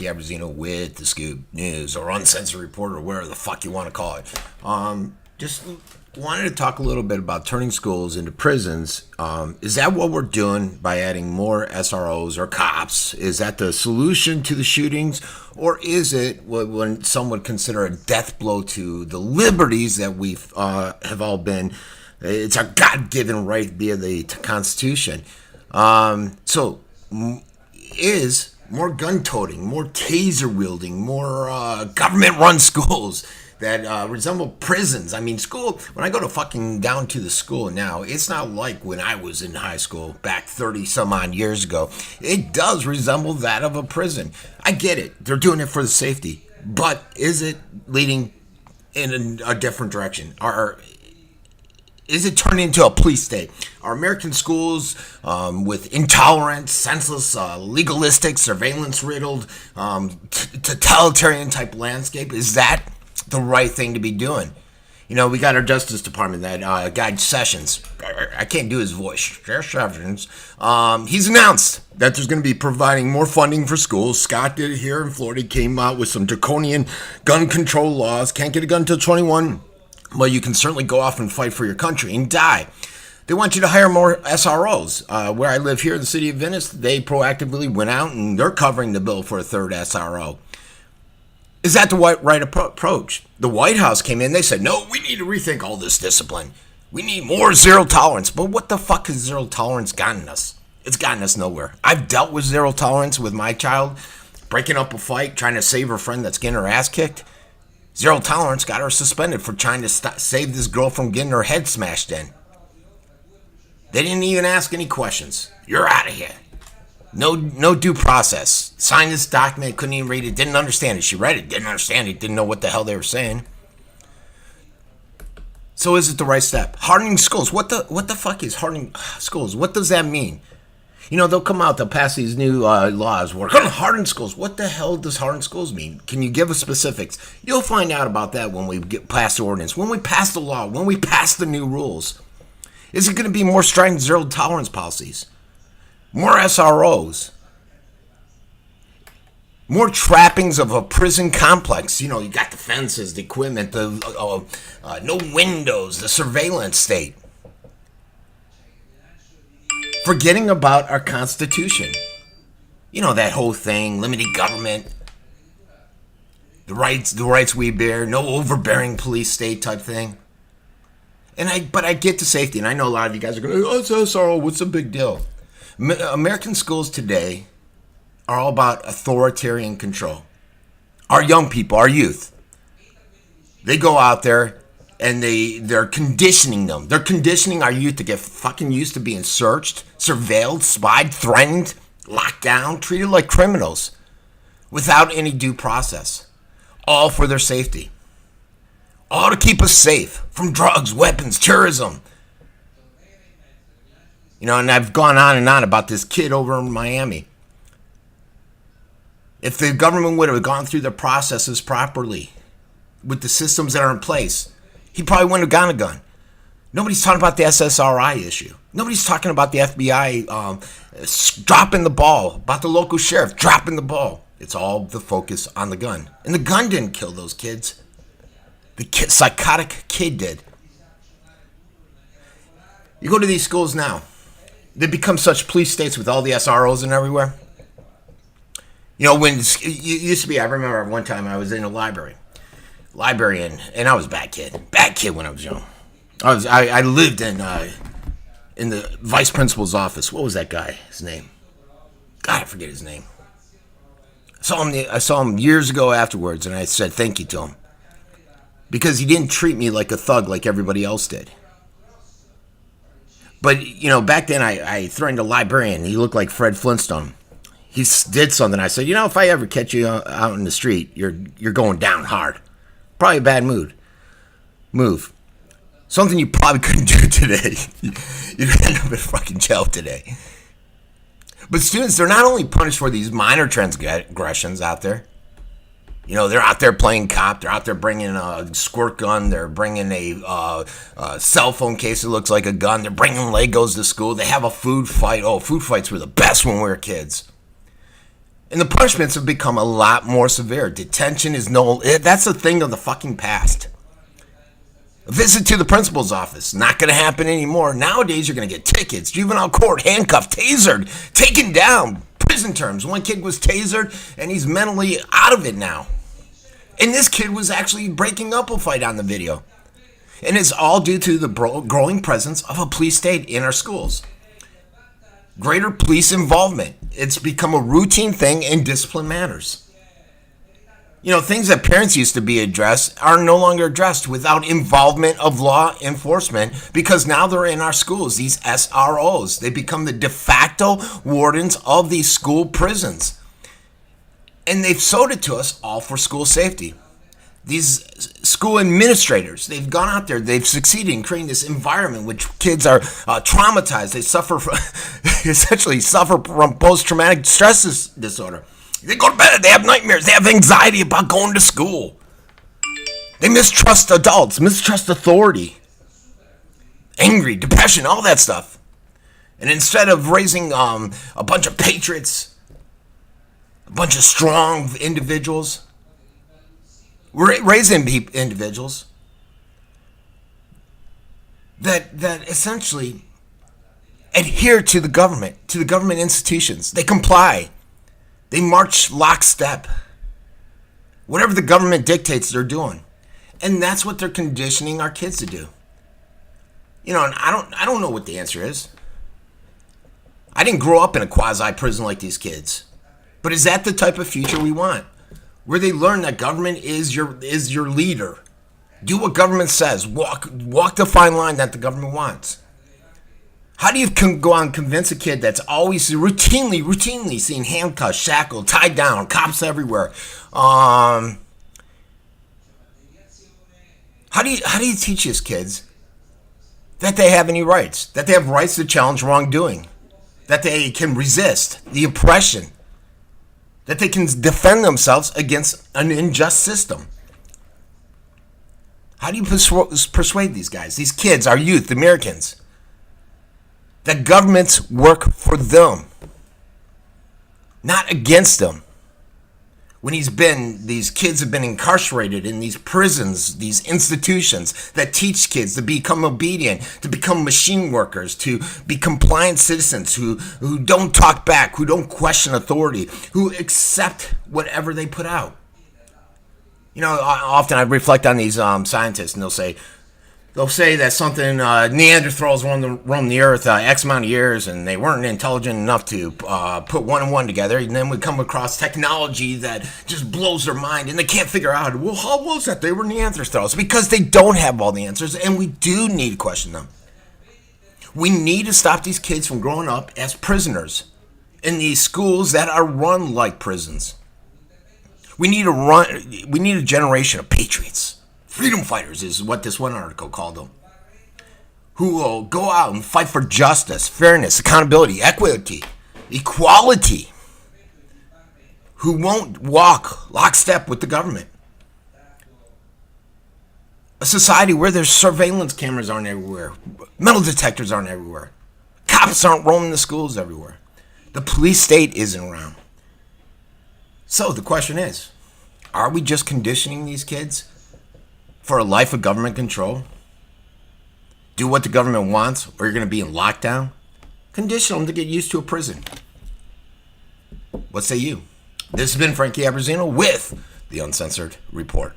Frankie Abbruzzino with the Scoop News or Uncensored Report or whatever the fuck you want to call it. Just wanted to talk a little bit about turning schools into prisons. Is that what we're doing by adding more SROs or cops? Is that the solution to the shootings? Or is it what some would consider a death blow to the liberties that we have all been? It's our God-given right via the Constitution. So is more gun-toting, more taser-wielding, more government-run schools that resemble prisons. I mean, school, when I go to fucking down to the school now, it's not like when I was in high school back 30-some-odd years ago. It does resemble that of a prison. I get it. They're doing it for the safety. But is it leading in a different direction? Is it turning into a police state? Are American schools with intolerant, senseless, legalistic, surveillance-riddled, totalitarian-type landscape? Is that the right thing to be doing? You know, we got our Justice Department, that guy Sessions. I can't do his voice. Sessions. He's announced that there's going to be providing more funding for schools. Scott did it here in Florida. He came out with some draconian gun control laws. Can't get a gun until 21. Well, you can certainly go off and fight for your country and die. They want you to hire more SROs. Where I live here in the city of Venice, they proactively went out and they're covering the bill for a third SRO. Is that the right approach? The White House came in, they said, no, we need to rethink all this discipline. We need more zero tolerance. But what the fuck has zero tolerance gotten us? It's gotten us nowhere. I've dealt with zero tolerance with my child, breaking up a fight, trying to save her friend that's getting her ass kicked. Zero tolerance got her suspended for trying to save this girl from getting her head smashed in. They didn't even ask any questions. You're out of here. No due process. Signed this document, couldn't even read it, didn't understand it. She read it, didn't understand it, didn't know what the hell they were saying. So is it the right step? Hardening schools. What the fuck is hardening schools? What does that mean? You know, they'll come out, they'll pass these new laws. We're going to harden schools. What the hell does harden schools mean? Can you give us specifics? You'll find out about that when we get past the ordinance, when we pass the law, when we pass the new rules. Is it going to be more strident zero tolerance policies? More SROs? More trappings of a prison complex? You know, you got the fences, the equipment, the no windows, the surveillance state. Forgetting about our Constitution. You know, that whole thing, limited government, the rights we bear, no overbearing police state type thing. But I get the safety, and I know a lot of you guys are going, oh, so sorrow, what's the big deal? American schools today are all about authoritarian control. Our young people, our youth, they go out there and they're conditioning them. They're conditioning our youth to get fucking used to being searched, surveilled, spied, threatened, locked down, treated like criminals without any due process. All for their safety. All to keep us safe from drugs, weapons, terrorism. You know, and I've gone on and on about this kid over in Miami. If the government would have gone through the processes properly with the systems that are in place, he probably wouldn't have gotten a gun. Nobody's talking about the SSRI issue. Nobody's talking about the FBI dropping the ball, about the local sheriff dropping the ball. It's all the focus on the gun. And the gun didn't kill those kids. The psychotic kid did. You go to these schools now. They become such police states with all the SROs and everywhere. You know, when it used to be, I remember one time I was in a librarian, and I was a bad kid when I was young. I lived in the vice principal's office. What was that guy's name? God, I forget his name. I saw him years ago afterwards, and I said thank you to him because he didn't treat me like a thug like everybody else did. But you know, back then I threatened a librarian. He looked like Fred Flintstone. He did something. I said, you know, if I ever catch you out in the street, you're going down hard. Probably a bad move. Something you probably couldn't do today. You'd end up in fucking jail today. But students, they're not only punished for these minor transgressions out there. You know, they're out there playing cop. They're out there bringing a squirt gun. They're bringing a cell phone case that looks like a gun. They're bringing Legos to school. They have a food fight. Oh, food fights were the best when we were kids. And the punishments have become a lot more severe. Detention is that's a thing of the fucking past. A visit to the principal's office, not going to happen anymore. Nowadays, you're going to get tickets, juvenile court, handcuffed, tasered, taken down, prison terms. One kid was tasered, and he's mentally out of it now. And this kid was actually breaking up a fight on the video. And it's all due to the growing presence of a police state in our schools. Greater police involvement. It's become a routine thing in discipline matters. Things that parents used to be addressed are no longer addressed without involvement of law enforcement, because now they're in our schools, these SROs. They become the de facto wardens of these school prisons. And they've sold it to us all for school safety. These school administrators, they've gone out there, they've succeeded in creating this environment which kids are traumatized. They essentially suffer from post-traumatic stress disorder. They go to bed, they have nightmares, they have anxiety about going to school. They mistrust adults, mistrust authority, angry, depression, all that stuff. And instead of raising a bunch of patriots, a bunch of strong individuals, we're raising individuals that essentially adhere to the government institutions. They comply. They march lockstep. Whatever the government dictates, they're doing. And that's what they're conditioning our kids to do. And I don't know what the answer is. I didn't grow up in a quasi-prison like these kids. But is that the type of future we want? Where they learn that government is your leader. Do what government says. Walk the fine line that the government wants. How do you go on and convince a kid that's always routinely seen handcuffed, shackled, tied down, cops everywhere? How do you teach these kids that they have any rights? That they have rights to challenge wrongdoing? That they can resist the oppression? That they can defend themselves against an unjust system? How do you persuade these guys, these kids, our youth, the Americans, that governments work for them, not against them? When these kids have been incarcerated in these prisons, these institutions that teach kids to become obedient, to become machine workers, to be compliant citizens who don't talk back, who don't question authority, who accept whatever they put out. Often I reflect on these scientists, and they'll say that something Neanderthals roamed the earth X amount of years, and they weren't intelligent enough to put one and one together. And then we come across technology that just blows their mind, and they can't figure out, well, how was that they were Neanderthals? Because they don't have all the answers, and we do need to question them. We need to stop these kids from growing up as prisoners in these schools that are run like prisons. We need a generation of patriots. Freedom fighters is what this one article called them, who will go out and fight for justice, fairness, accountability, equity, equality, who won't walk lockstep with the government. A society where there's surveillance cameras aren't everywhere, metal detectors aren't everywhere, cops aren't roaming the schools everywhere, the police state isn't around. So the question is, are we just conditioning these kids for a life of government control? Do what the government wants, or you're going to be in lockdown? Condition them to get used to a prison. What say you? This has been Frankie Abbruzzino with the Uncensored Report.